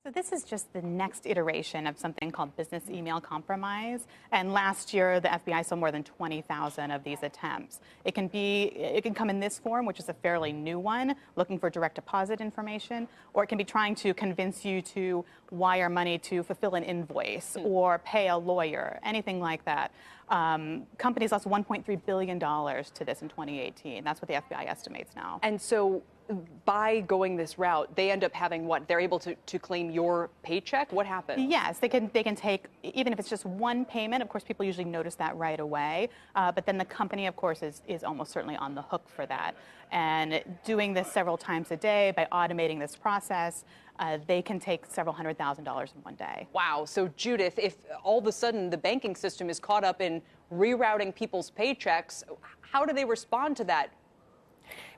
So this is just the next iteration of something called business email compromise. And last year, the FBI saw more than 20,000 of these attempts. It can come in this form, which is a fairly new one, looking for direct deposit information, or it can be trying to convince you to wire money to fulfill an invoice or pay a lawyer, anything like that. Companies lost $1.3 billion to this in 2018. That's what the FBI estimates now. And so by going this route, they end up having what? They're able to claim your paycheck? What happens? Yes, they can take, even if it's just one payment, of course, people usually notice that right away. But then the company, of course, is almost certainly on the hook for that. And doing this several times a day by automating this process, they can take several $100,000 in one day. Wow. So, Judith, if all of a sudden the banking system is caught up in rerouting people's paychecks, how do they respond to that?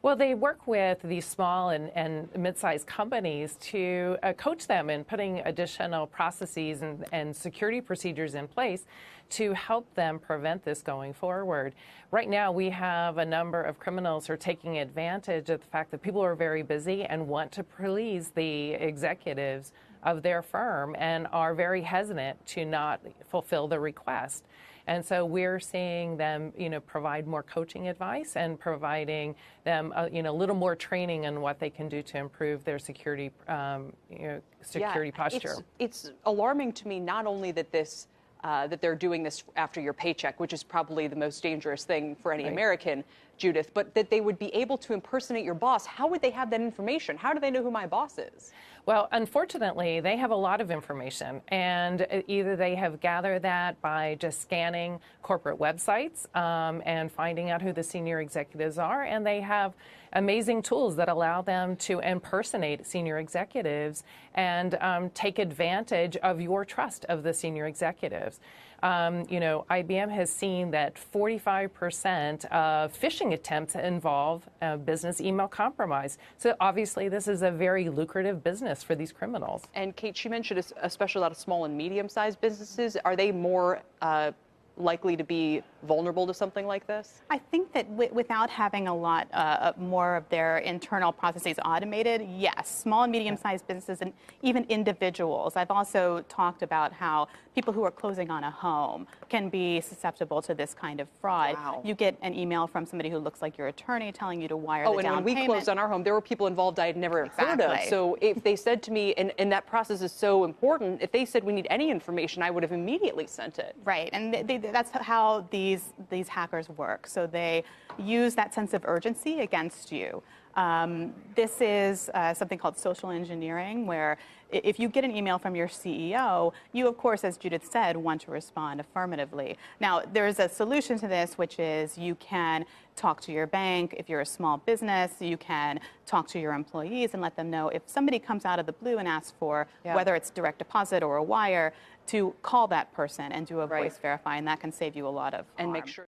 Well, they work with these small and mid-sized companies to coach them in putting additional processes and security procedures in place to help them prevent this going forward. Right now, we have a number of criminals who are taking advantage of the fact that people are very busy and want to please the executives of their firm and are very hesitant to not fulfill the request. And so we're seeing them, provide more coaching advice and providing them, a little more training on what they can do to improve their security, security posture. It's alarming to me not only that that they're doing this after your paycheck, which is probably the most dangerous thing for any American, Judith, but that they would be able to impersonate your boss. How would they have that information? How do they know who my boss is? Well, unfortunately, they have a lot of information, and either they have gathered that by just scanning corporate websites and finding out who the senior executives are, and they have amazing tools that allow them to impersonate senior executives and take advantage of your trust of the senior executives. IBM has seen that 45% of phishing attempts involve business email compromise. So obviously, this is a very lucrative business for these criminals. And Kate, she mentioned especially a lot of small and medium-sized businesses. Are they more likely to be vulnerable to something like this? I think that without having a lot more of their internal processes automated, yes, small and medium-sized businesses and even individuals. I've also talked about how people who are closing on a home can be susceptible to this kind of fraud. Wow. You get an email from somebody who looks like your attorney telling you to wire the down payment. And when we closed on our home, there were people involved I had never heard of. So if they said to me, and that process is so important, if they said we need any information, I would have immediately sent it. Right, and that's how these hackers work. So they use that sense of urgency against you. This is something called social engineering, where if you get an email from your CEO, you, of course, as Judith said, want to respond affirmatively. Now, there's a solution to this, which is you can talk to your bank. If you're a small business, you can talk to your employees and let them know if somebody comes out of the blue and asks for whether it's direct deposit or a wire, to call that person and do a voice verify, and that can save you a lot of harm. And make sure